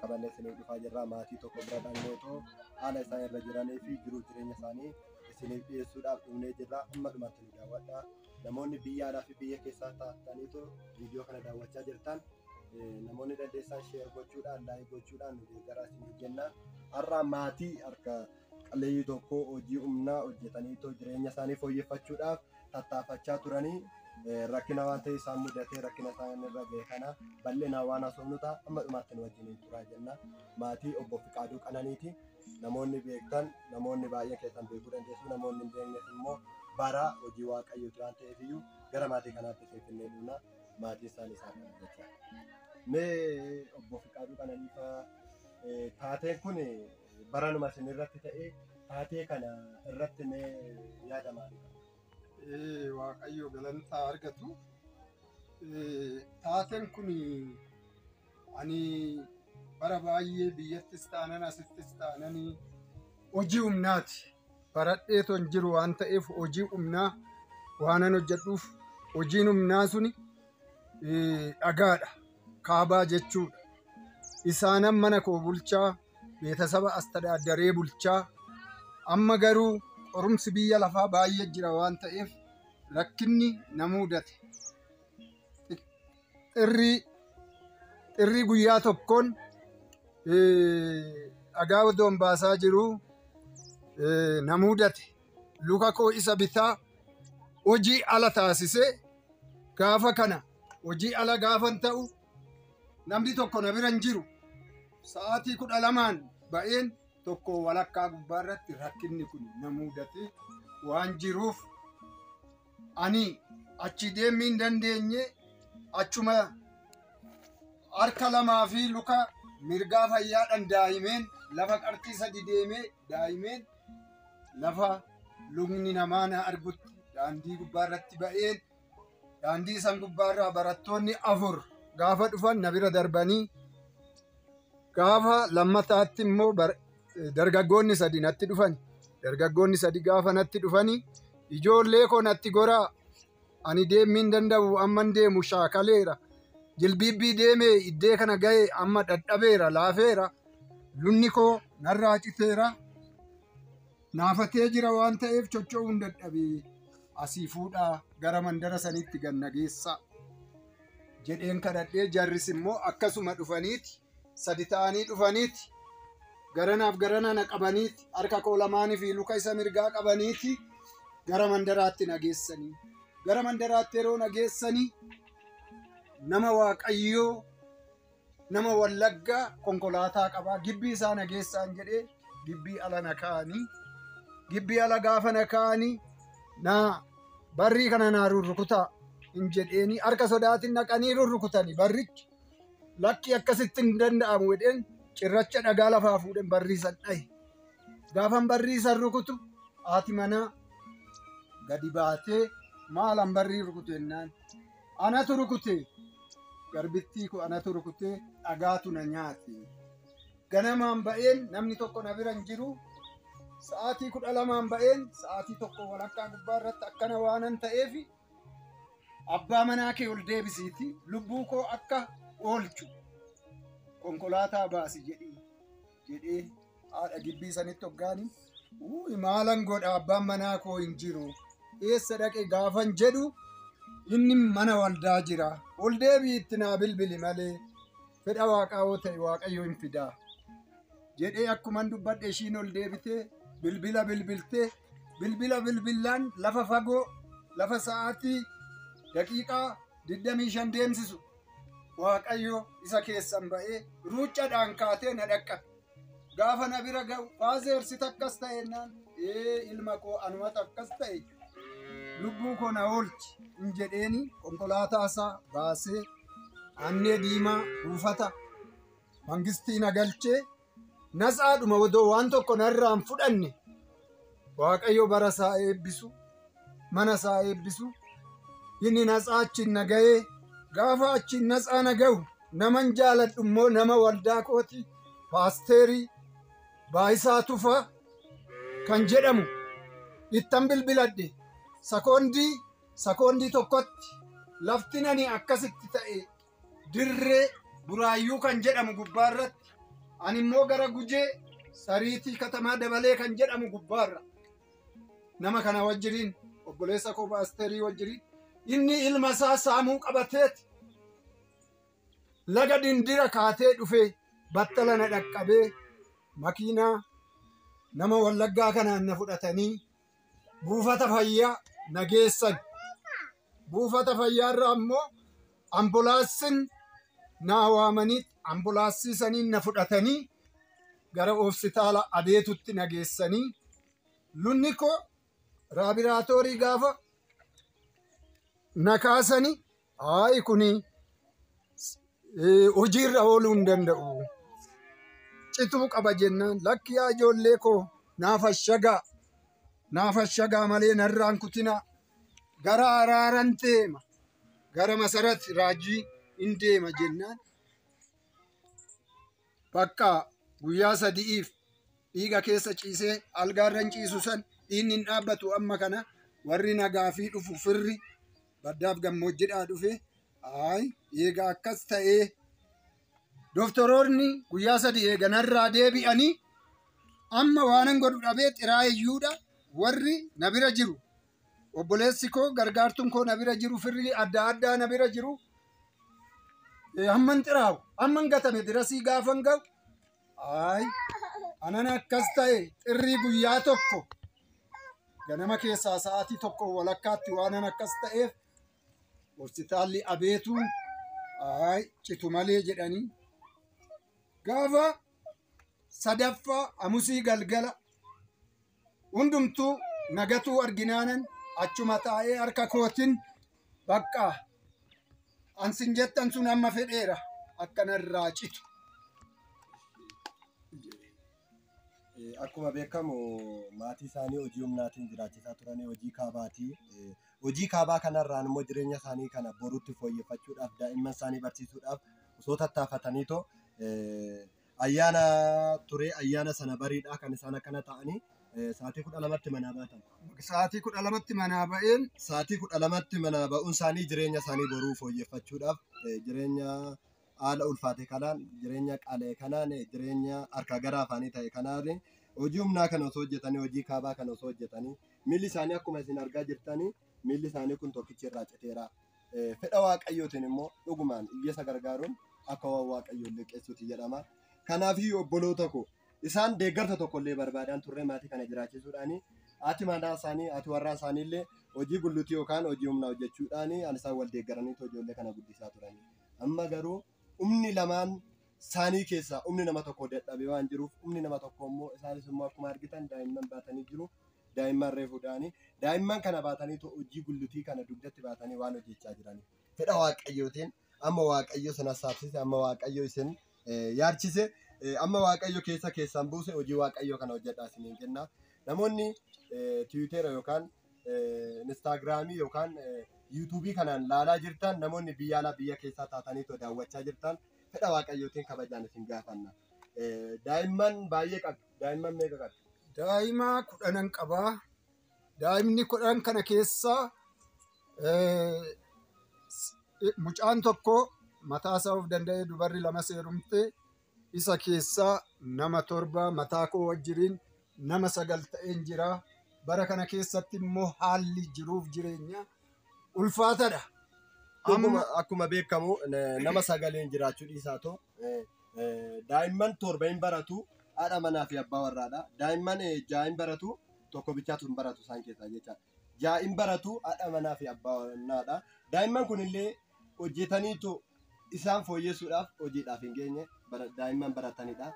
qabannee isinii dhufaa jirra. Maatii tokko bira dhaqneetoo haala isaan irra jiranii fi jiruu jireenya isaanii isiniif dhiyeessuudhaaf dhufnee jirra. Amma dhumatti nu daawwadhaa. Namoonni biyyaadhaa fi biyya keessaa taataniitu viidiyoo kana daawwachaa jirtan namoonni dandeessan sheer gochuudhaan laayik gochuudhaan nu deeggaraa isinii jenna. Har'a maatii harka qalleeyyii tokko hojii humnaa hojjetaniitoo jireenya isaanii fooyyeffachuudhaaf tattaafachaa turanii rakkina waan ta'e isaan mudatee rakkina isaan irra ga'e kana bal'inaan waan haasofnu ta'a. Amma dhumaatti nu wajjin turaa jenna. Maatii obbo Fiqaaduu Qananiiti. Namoonni beektan namoonni baay'ee keessan beekuu dandeessu. Namoonni hin beeknes immoo bara hojii waaqayyooti waan ta'eef iyyuu gara maatii kanaatti seeffannee dhufna. Maatiin isaanii isaan jecha. Mee obbo Fiqaaduu Qananiifaa taateen kun baranuma isin irratti ta'e taatee kana irratti mee yaada maalii? Waaqayyo galantaa argatu. Taateen kun ani bara baay'ee biyyattis taanan asittis taanan hojii humnaati. Baradheetu hin jiru waan ta'eef hojii humnaa waanan hojjedhuuf hojiin humnaa suni dhagaadha. Kaabaa jechuudha. Isaanan mana koo bulchaa beetasaba astadaadaree bulchaa amma garuu qorumsi biyya lafaa baay'ee jira waan ta'eef rakkinni na mudate. Xirrii guyyaa tokkoon dhagaa odoon baasaa jiru na mudate. Luka koo isa bitaa hojii ala taasise. Gaafa kana hojii ala gaafan ta'u namni tokko na bira hin jiru. Sa'aatii 12 ba'een tokko walakkaa gubbaarratti rakkinni kun na mudate waan jiruuf ani achi deemuu hin dandeenye. Achuma harka lamaa fi luka mirgaa fayyaadhaan daa'imeen lafa qarxii 3 deemee daa'imeen lafa lugni namaa na argutti daandii gubbaarratti ba'een daandii san gubbaarraa barattoonni 4 gaafa dhufan na bira darbanii gaafa lammataatti immoo dargaggoonni 3 natti dhufan. Dargaggoonni 3 gaafa natti dhufanii ijoollee koo natti goraa ani deemuu hin danda'u amman deemu shaakaleera. Jilbiibbii deemee iddee kana ga'e amma dadhabeera laafeera. Lunni koo narraa citeera. Naafatee jira waan ta'eef chocho'uu hin dadhabee asii fuudhaa gara mandara sanitti ganna geessaa jedheen kadhadhee jarris immoo akkasuma dhufaniiti 3 ta'anii dhufaniiti garanaaf garana na qabaniiti harka koo lamaanii fi luka isa mirgaa qabaniiti gara mandaraatti na geessanii. Gara mandaraatti yeroo na geessanii nama Waaqayyoo nama Wallaggaa konkolaataa qabaa gibbii isaa na geessaan jedhee gibbii ala na kaa'anii gibbii ala gaafa na kaa'anii na barrii kana naa rurrukutaa hin jedheeni harka sodaatiin naqanii rurrukutanii barrichi lakki akkasitti hin danda'amu jedheen cirracha dhagaa lafaa fuudheen barrii san dhaye. Gaafan barrii san rukutu haati manaa gadi baatee maalan barrii rukute jennaan anatu rukute garbittii ko anatu rukute dhagaatu na nyaate. Ganamaan ba'een namni tokko na bira hin jiru. Sa'aatii 12 ba'een sa'aatii tokko walakkaa gubbaarratti akkana waanan ta'eef abbaa manaa kee ol deebisiiti lubbuu koo akka oolchu konkolaataa baasi jedhee haadha gibbii sanitti hoggaanii maalan godha abbaan manaa koo hin jiru. Eessa dhaqe gaafan jedhu inni mana waldaa jira. Ol deebii itti naa bilbili malee fedha waaqaa yoo ta'e Waaqayyo hin fidaa jedhee akkuman dubbadhe ishiin ol deebitee bilbila bilbilaan lafa fagoo lafa sa'aatii daqiiqaa 25 deemsisu Waaqayyo isa keessan ba'ee ruuccaadhaan kaatee na dhaqqabe. Gaafa na bira ga'u faazeersit akkas ta'e jennaan ilma koo anumatu akkas ta'e lubbuu koo na oolchi hin jedheeni konkolaataa isaa baasee annee diimaa buufata mangistii na galchee nasaadhuma odoo waan tokko narraa hin fudhanne Waaqayyo bara isaa eebbisu mana isaa eebbisu inni nasaa achiin na ga'ee gaafa achiin nasaa na ga'u naman jaaladhu immoo nama waldaa kooti paasteerii Baayisaa Tufaa kan jedhamu ittan bilbiladhe sakoondii tokkotti lafti nani akkasitti ta'e dirree Buraayyuu kan jedhamu gubbaarratti Ani immoo gara Gujee Sariitii Katamaa Dabalee kan jedhamu gubbaarra nama kana wajjiriin obboleessa koo Paasterii wajjiriin inni ilma isaa saamuu qabateeti laga dindira kaatee dhufee battala na dhaqqabee makiinaa nama Wallaggaa kanaan na fudhatanii buufata fayyaa na geessan. Buufata fayyaarra ammoo ambulaansiin na waamanii ambulaansii na fudhatanii gara hospitaala Abeetutti na geessanii lunni koo laabiraatoorii gaafa na kaasanii hayi kuni hojiirra ooluu hin danda'u cituu qaba jennaan lakki yaa ijoollee koo naaf ashagaa malee narraan kutinaa gara Araaran deema gara Masarat Raajii hin deema jennaan bakka guyyaa 3 dhiiga keessa ciisee algaarra hin ciisu san dhiinni hin dhaabbatu amma kana warri nagaa fi dhufu firri baddaaf gammoojjidhaa dhufe hayi eegaa akkas ta'ee doktoroonni guyyaa 3 eeganarraa deebi'anii amma waanan godhu dhabee xiraayyuudha warri na bira jiru obboleessi koo gargaartuun koo na bira jiru firri adda addaa na bira jiru hamman xiraawu hamman gatame dirasii gaafan ga'u hayi anan akkas ta'e xirrii guyyaa tokko ganama keessaa sa'aatii tokko walakkaatti waanan akkas ta'eef hospitaalli Abeetuu hayi citu malee jedhanii gaafa sadaffaa Hamusii galgala hundumtuu nagatuu arginaanan achuma taa'ee harka kootiin bakka ansin jettan sun amma fedheera akkanarraa citu. Akkuma beekamu maatii isaanii hojii humnaatiin jiraachisaa turanii hojii kaabaatii. Hojii kaabaa kanarraan immoo jireenya isaanii kana boruutti fooyyeffachuudhaaf daa'imman isaanii barsiisuudhaaf osoo tattaafataniitoo ayyaana ture ayyaana sana bariidhaa kan isaan akkana ta'anii sa'aatii 12tti manaa baatan. Sa'aatii 12tti manaa ba'een sa'aatii 12tti manaa ba'uun isaanii jireenya isaanii boruu fooyyeffachuudhaaf jireenya haala ulfaate kanaan jireenya qalee kanaan jireenya harka gara afaanii ta'e kanaan hojii humnaa kana osoo hojjetanii hojii kaabaa kana osoo hojjetanii miilli isaanii akkuma isin argaa jirtanii miilli isaanii kun tokkichi irraa citeera. Fedha waaqayyootiin immoo dhugumaan iyyasa gargaaruun akka waaqayyoon liqeessuuti jedhama. Kanaafiyyuu obboloota koo isaan deeggarsa tokkollee barbaadan turre maatii kana jiraachisuudhaani haati manaa isaanii haati warraa isaaniillee hojii gullutii yookaan hojii humnaa hojjechuudhaani isaan wal deeggaraniitu ijoollee kana guddisaa turani. Amma garuu humni lamaan isaanii keessaa humni nama tokko dadhabee waan jiruuf humni nama tokko immoo isaanis immoo akkuma argitan daa'imman baatanii jiru. Daa'imman reefuudhaani daa'imman kana baatanii hojii gullutii kana dugdatti baatanii waan hojjechaa jirani. Fedha waaqayyootiin amma waaqayyo sana saabsise amma waaqayyo isin yaachise amma waaqayyo keessan buuse hojii waaqayyo kana hojjedhaa isiniin jenna. Namoonni Tiwiitera yookaan Instaagiraamii yookaan yuutuubii kanaan laalaa jirtan namoonni biyya alaa biyya keessaa taatanii daawwachaa jirtan fedha waaqayyootiin kabajaan isin gaafanna. Daa'imman baay'ee qabdi. Daa'imman meeqa qabdi? Daa'ima 10 qabaa. Daa'imni 10 kana keessaa mucaan tokko mataa isaa of danda'ee dubarri 2 seerumtee isa keessaa nama 7 mataa koo wajjiriin nama 9 ta'een jira. Bara kana keessatti immoo haalli jiruuf jireenya ulfaatadha. Akkuma beekamu nama 9 jiraachuu dhiisaa ta'u daa'imman 7 hin baratu haadha manaa fi abbaa warraadha. Daa'imman 6 hin baratu tokko bichaatu hin baratu isaan keessaa jecha 6 hin baratu haadha manaa fi abbaa warraadha. Daa'imman kunillee hojjetaniitu isaan fooyyessuudhaaf hojiidhaaf hin geenye daa'imman baratanidha.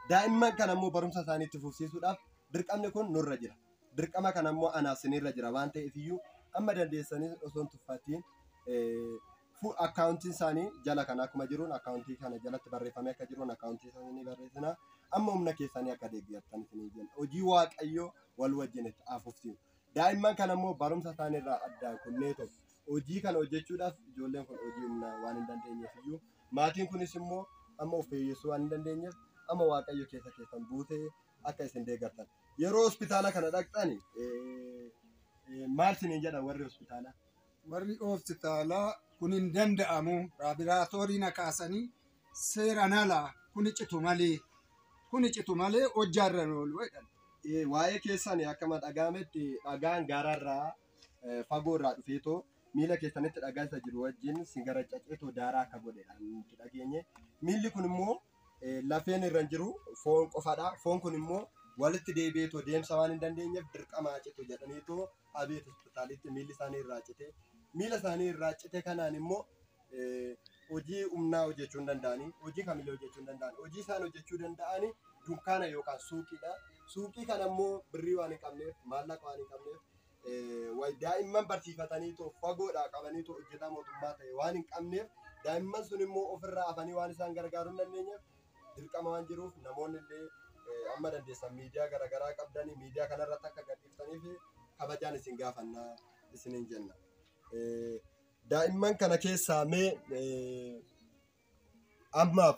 Daa'imman kana immoo barumsa isaaniitti fufsiisuudhaaf dirqamni kun nurra jira. Dirqama kana immoo anaaf sinirra jira waan ta'eef iyyuu amma dandeessanii osoo hin tuffatiin akkaawuntiin isaanii jala kana akkuma jiruun akkaawuntii kana jalatti barreeffamee akka jiruun akkaawuntii isaanii barreessina amma humna keessanii akka deeggartan isinii jenna. Hojii waaqayyoo wal wajjin itti fufsiisu. Daa'imman kana immoo barumsa isaaniirraa addaan kunneetu hojii kana hojjechuudhaaf ijoolleen kun hojii humnaa waan hin dandeenyeef iyyuu maatiin kunis immoo amma of eeyyessuu waan hin dandeenyeef amma waaqayyo keessan buutee akka isin deeggartan. Yeroo hospitaala kana dhaqxan maal isiniin jedhan warri hospitaalaa? Warri hospitaalaa kun hin danda'amu laabiraatoorii na kaasanii seeraan alaa kun citu malee Kuni citu malee hojjaarra oolu jedhan. Waa'ee keessan akkama dhagaametti dhagaan gaararraa fagoorraa dhufeetoo miila keessanitti dhagaa isa jiru wajjin singara caceetoo daaraa akka godhedhaan nuti dhageenye. Miilli kun immoo lafeen irra jiru foon qofadha. Foon kun immoo walitti deebi'eetoo deemsa waan hin dandeenyeef dirqamaa citu jedhaniitoo abeet hospitaalitti miilli isaanii irraa cite. Miila isaanii irraa cite kanaan immoo hojii humnaa hojjechuu hin danda'anii, hojii kamilee hojjechuu hin danda'an. Hojii isaan hojjechuu danda'anii dunkaana yookaan suuqiidha. Suuqii kana immoo birrii waan hin qabneef, maallaqa waan hin qabneef, daa'imman barsiifataniitoo fagoodhaa qabaniitoo hojjetaa mootummaa ta'e waan hin qabneef, daa'imman sun immoo ofirraa hafanii waan isaan gargaaruu hin dandeenyeef dirqama waan jiruuf namoonni illee amma dandeessan miidiyaa garaagaraa qabdanii miidiyaa kanarratti akka gadhiiftanii fi kabajaan isin gaafannaa isiniin jenna. Daa'imman kana keessaa mee ammaaf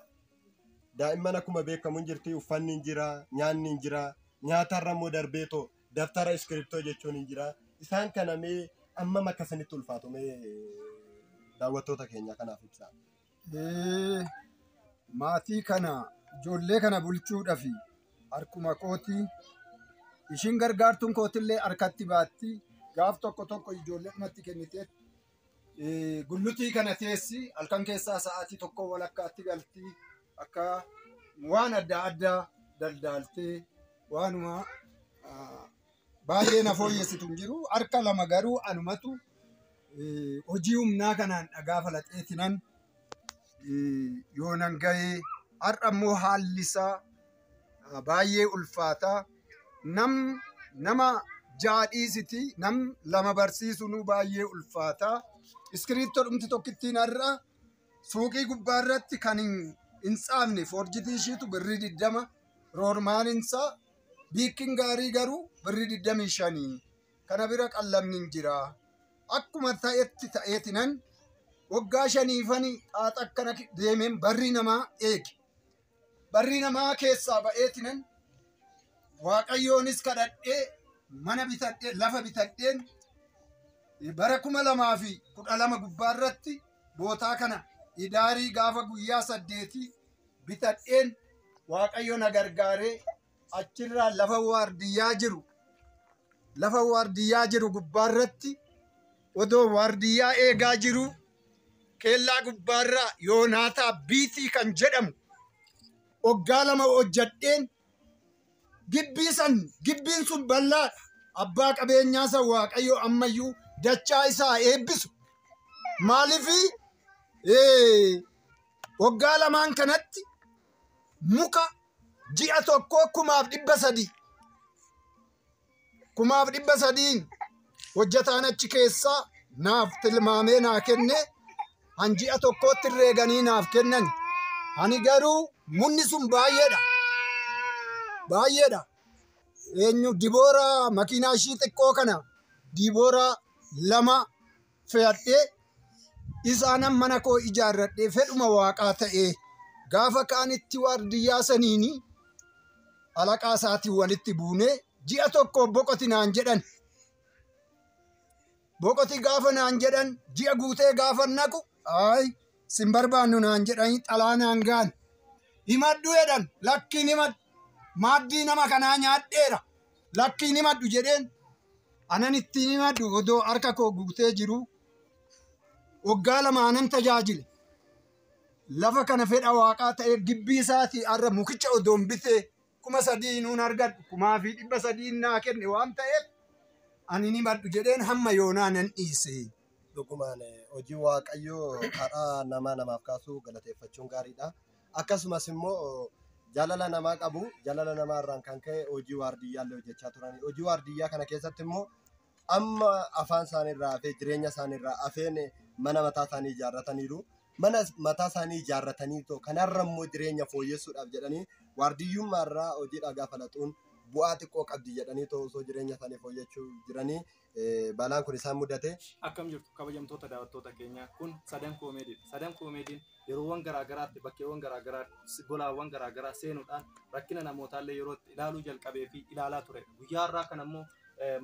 daa'imman akkuma beekamu hin jirti, uffanni hin jira, nyaanni hin jira, nyaatarra immoo darbeetoo daftara iskiriptoo jechuun hin jira. Isaan kana mee ammam akkasinitti ulfaatu mee daawwattoota keenya kanaaf ibsaa. Maatii kana ijoollee kana bulchuudhaaf harkuma kooti ishiin gargaartuun kootillee harkatti baatti gaaf tokko tokko ijoollee dhumatti kennitee gullutii kana teessi halkan keessaa sa'aatii tokko walakkaatti galti akka waan adda addaa daldaaltee waanuma baay'ee na fooyyessitu hin jiru. Harka lama garuu anumatu hojii humnaa kanaan dhagaa falaxeetinan yoonan gahee har'a immoo haalli isaa baay'ee ulfaataa. Nama jaadhiisiti nam lama barsiisunu baay'ee ulfaataa. Iskiriiptoo dhumti tokkittiin har'a suuqii gubbaa irratti kan hin tsaafne foorjitii ishiitu birrii 20 roormaaninsaa biikkiin gaarii garuu birrii 25 kana bira qallamni hin jira. Akkuma ta'etti ta'eetinan waggaa 5 xaaxa akkana deemeen barri namaa eege. Barri namaa keessaa ba'eetinan Waaqayyoonis kadhadhee mana bitadhee lafa bitadheen bara 2012 gubbaa irratti bootaa kana idaarii gaafa guyyaa 8 bitadheen Waaqayyo na gargaaree achirraa lafa waardiyyaa jiru gubbaa irratti odoo waardiyyaa eegaa jiru keellaa gubbaarraa Yoonaataa Biitii kan jedhamu waggaa 2 hojjadheen gibbiin sun bal'aadha. Abbaa qabeenyaa san Waaqayyo ammayyuu dachaa isaa eebbisu. Maaliifi waggaa 2 kanatti muka ji'a tokko 1,300 1,300 hojjetaan achi keessaa naaf tilmaamee naa kenne han ji'a tokkootti reeganii naaf kennan. Ani garuu munni sun baay'eedha. Eenyu Dibooraa makiinaa ishii xiqqoo kana Dibooraa 2 fe'adhee isaanan mana koo ijaarradhee fedhuma Waaqaa ta'ee gaafa kaanitti waardiyyaa saniini alaqaa isaatiin walitti buunee ji'a tokko boqoti naan jedhan. Boqoti gaafa naan jedhan ji'a guutee gaafa naqu sin barbaannu naan jedhanii xalaa naan gaan. Himadhu jedhan lakkiin himadhu. Maaddii nama kanaa nyaadheera lakkiin himadhu jedheen anan ittiin himadhu odoo harka koo guutee jiru waggaa 2 anan tajaajile. Lafa kana fedha Waaqaa ta'ee gibbii isaatii har'a mukicha odoon bitee 3,000 nuun argadhu 1,300 naa kenne waan ta'eef ani himadhu jedheen hamma yoonaa nan dhiise. Dhugumaan hojii Waaqayyoo karaa namaaf kaasuu galateeffachuun gaariidha. Akkasumas immoo jaalala namaa qabu. Jaalala namaa irraan kan ka'e hojii waardiyyaa illee hojjechaa turani. Hojii waardiyyaa kana keessatti immoo amma afaan isaanii irraa hafee jireenya isaanii irraa hafeen mana mataa isaanii ijaarrataniiru. Mana mataa isaanii ijaarratanii kanarra immoo jireenya fooyyessuudhaaf jedhanii waardiyyummaa irraa hojii dhagaa falaxuun bu'aa xiqqoo qabdi jedhanii osoo jireenya isaanii fooyyechuu jiranii balaan kun isaan mudate. Akkam jirtu kabajamtoota daawwattoota keenya kun Sadan Koomeedii. Sadan Koomeediin yeroowwan garaagaraatti bakkeewwan garaagaraatti golaawwan garaagaraa seenuudhaan rakkina namootaallee yeroo ilaaluu jalqabee fi ilaalaa ture. Guyyaa irraa kan ammoo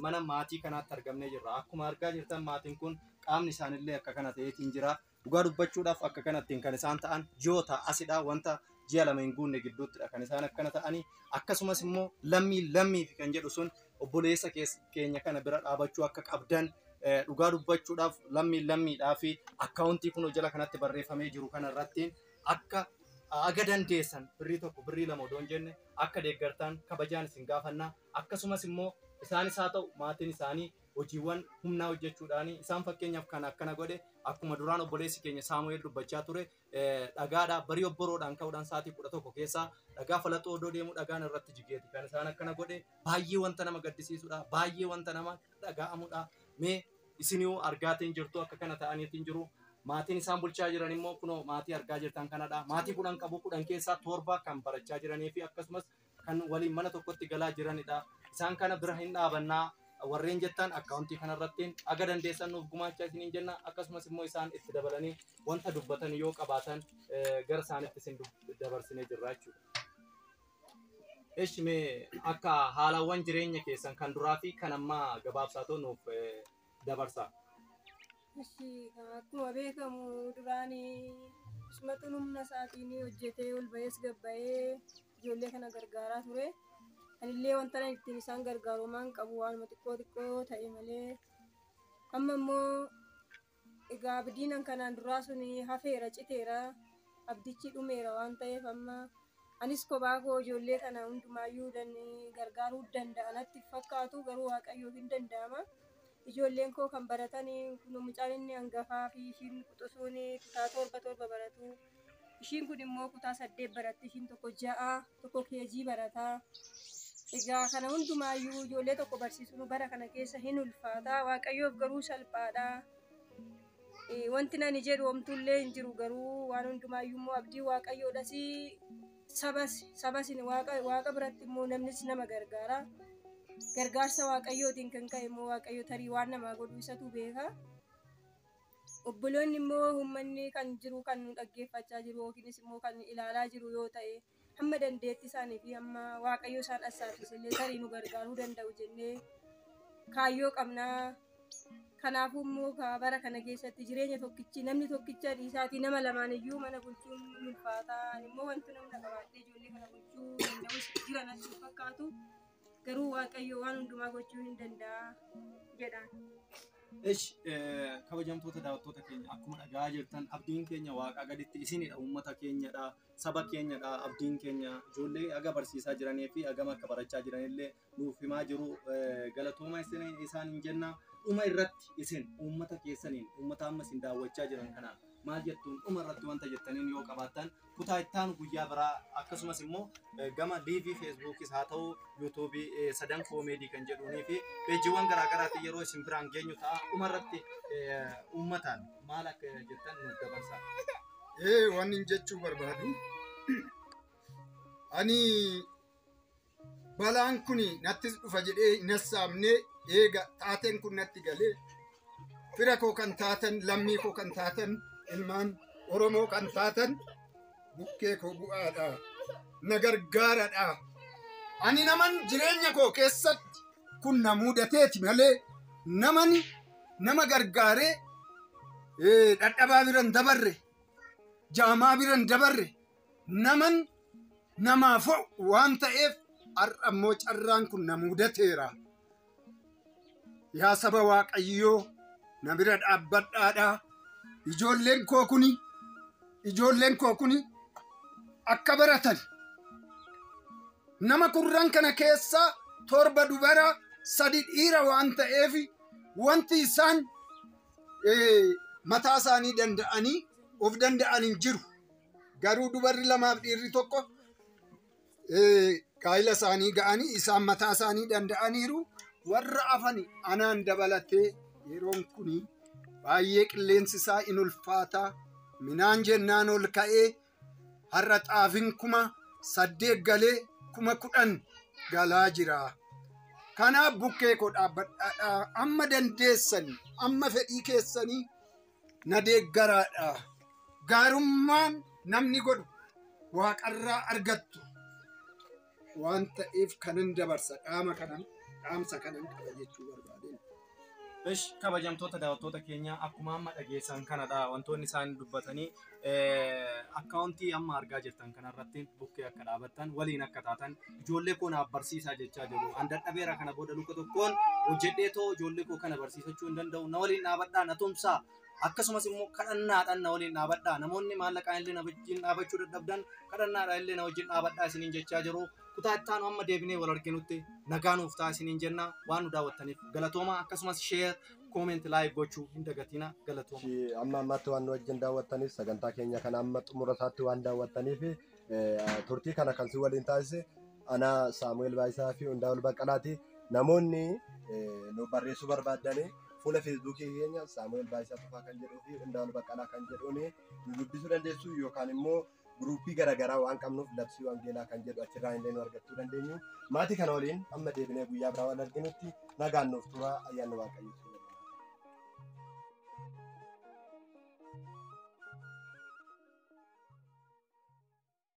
mana maatii kanaatti argamnee jirra. Akkuma argaa jirtan maatiin kun qaamni isaanillee akka kana ta'eetiin jira. Dhugaa dubbachuudhaaf akka kanattiin kan isaan ta'an ji'oota asidhaa wanta ji'a lama hin guunne gidduuttidha kan isaan akkana ta'anii akkasumas immoo lammii fi kan jedhu sun obboleessa keenya kana bira dhaabachuu akka qabdan dhugaa dubbachuudhaaf lammiidhaa fi akkaawuntii kun jala kanatti barreeffamee jiru kana irratti akka aga dandeessan birrii tokko birrii lama odoo hin jenne akka deeggartaan kabajaan isin gaafannaa akkasumas immoo isaanis haa ta'u maatiin isaanii hojiiwwan humnaa hojjechuudhaan isaan fakkeenyaaf kan akkana godhe akkuma duraan obboleessi keenya Saamu'eel dubbachaa ture dhagaadhaa barii obboroodhaan ka'uudhaan sa'aatii 11 keessaa dhagaa falaxoo odoo deemu dhagaan irratti jigeeti kan isaan akkana godhe baay'ee wanta nama gaddisiisudha baay'ee wanta nama dhaga'amudha mee isinuu argaatiin jirtu akka kana ta'aniitiin jiru maatiin isaan bulchaa jiran immoo kunoo maatii argaa jirtan kanadha maatii 10 qabu 10 keessaa 7 kan barachaa jiranii fi akkasumas kan waliin mana tokkotti galaa jiranidha isaan kana bira hin dhaabannaa warreen jettan akkaawuntii kanarratti aga dandeessan nuuf gumaachaa isiniin jenna akkasumas immoo isaan itti dabalanii wanta dubbatan yoo qabaatan gara isaanitti isin dabarsinee jirra jechuudha. Mee akka haalawwan jireenya keessan kan duraa fi kan ammaa gabaabsaa nuuf dabarsaa. Akkuma beekamu duraanii isumatu humna isaatiin hojjetee ol ba'ees gabba'ee ijoollee kana gargaaraa ture. Anillee wanta ittiin isaan gargaarumaan qabu waanuma xiqqoo ta'e malee amma immoo egaa abdiin kanaan duraa sun hafeera citeera abdichi dhumeera waan ta'eef amma anis kophaa koo ijoollee kana hundumaayyuu gargaaruu danda'a natti fakkaatu garuu waaqayyoof hin danda'ama. Ijoolleen koo kan baratanii kun mucaan inni hangafaa fi ishiin quxisuun kutaa 7 baratu. Ishiin kun immoo kutaa 8 baratti ishiin tokko 6 tokko keejii barataa. Egaa kana hundumaayyuu ijoollee tokko barsiisuun bara kana keessa hin ulfaata. Waaqayyoof garuu salphaadha. Wanti nani jedhu homtullee hin jiru garuu waan hundumaayyuu immoo abdii waaqayyoodhas sabas waaqa biratti immoo namnis nama gargaara. Gargaarsa waaqayyootiin kan ka'e immoo waaqayyo tarii waan namaa godhu isatu beeka. Obboloonni immoo uummanni kan jiru kan dhaggeeffachaa jiru yookiinis immoo kan ilaalaa jiru yoo ta'e hamma dandeetti isaanii fi hamma waaqayyo isaan assaabsisillee tarii nu gargaaruu danda'u jennee kaayyoo qabnaa. Kanaafuu immoo bara kana keessatti jireenya tokkichi namni tokkicha isaatii nama lamaan iyyuu mana bulchuun ulfaata. Immoo wanti namni qabaatee ijoollee kana bulchuu danda'us jiran as fakkaatu. Garuu waaqayyo waan hundumaa gochuu hin danda'a jedhaan. Kabajamtoota daawwattoota keenya akkuma dhagaa jirtan abdiin keenya waaqa gaditti isinidha uummata keenyadha saba keenyadha abdiin keenya ijoollee aga barsiisaa jiranii fi agama akka barachaa jiranillee nuuf himaa jiru galatooma isaan hin jenna dhuma irratti isin uummata keessaniin uummata amma isin daawwachaa jiran kanaan maal jettuun dhuma irratti wanta jettaniin yoo qabaattan kutaa ittaan guyyaa biraa akkasumas immoo gama liivii feesbuukis haa ta'u yuutuubii sadan koomeedii kan jedhuunii fi peejiiwwan garaagaraatti yeroo isin biraan geenyu ta'a dhuma irratti uummataan maal akka jettan nuuf dabarsaa. Waan jechuu barbaadu ani balaan kun natti dhufa jedhee hin hassaabne eega taateen kun natti galee fira koo kan taatan lammii koo kan taatan ilmaan Oromoo kan taatan bukkee koo bu'aadha na gargaaradha. Ani naman jireenya koo keessatti kun na mudateeti malee nama gargaaree dadhabaa biran dabarre jaamaa biran dabarre namaaf waan ta'eef har'a immoo carraan kun na mudateera. Yaa saba waaqayyoo na bira dhaabbadhaadha. Ijoolleen koo kuni akka baratan nama kurran kana keessa 7 dubara 3 dhiira waan ta'eef wanti isaan mataa isaanii danda'anii of danda'anii jiru. Garuu dubarri 2 fi dhiirri 1 gaa'ila isaanii ga'anii isaan mataa isaanii danda'aniiru. Warra afani anaan dabalatee yeroon kuni baay'ee qilleensi isaa in ulfaata. Minaan jennaan ol ka'ee har'a xaafin 8,000 galee 10,000 galaa jira. Kanaaf bukkee koo dhaabbadhaadha. Amma dandeessan amma fedhii keessanii na deeggaraadha. Gaarummaan namni godhu waaqarraa argattu waan ta'eef kanan dabarsa dhaamsa kanan qaba jechuu barbaadeen. Ish kabajamtoota daawwattoota keenya akkuma amma dhageessan kanadha wantoonni isaan dubbatanii akkaawuntii amma argaa jirtan kanarratti bukkee akka dhaabattan waliin akka taatan ijoollee koo naaf barsiisaa jechaa jiru. An dadhabeera kana booda luka tokkoon hojjedheetoo ijoollee koo kana barsiisachuu hin danda'u na waliin dhaabadhaa na tumsaa akkasumas immoo kadhannaadhaan na waliin dhaabadhaa namoonni maallaqaan illee na wajjin dhaabachuu dadhabdan kadhannaadhaan illee na wajjin dhaabadhaa isiniin jechaa jiru. Kutaa ittaanu amma deebinee wal arginutti nagaa nuuf ta'a isiniin jenna waan nu daawwattaniif galatooma akkasumas share comment like gochuu hin dagatina galatooma. Amma ammatti waan nu wajjin daawwattaniif sagantaa keenya kana amma xumura isaatti waan daawwattaniif turtii kana kan si waliin taasise ana Saamu'eel Baayisaa fi Hundaa'ol Baqqalaati. Namoonni nu barreessuu barbaadanii fuula feesbuukii keenya Saamu'eel Baayisaa Tufaa kan jedhuu fi Hundaa'ol Baqqalaa kan jedhuun nu dubbisuu dandeessu yookaan immoo gruupii garaagaraa waan qabnuuf labsii wangeelaa kan jedhu achirraa illee nu argachuu dandeenyu. Maatii kana waliin amma deebinee guyyaa biraa wal arginutti nagaan nuuf tura ayyaanni waaqayyoo.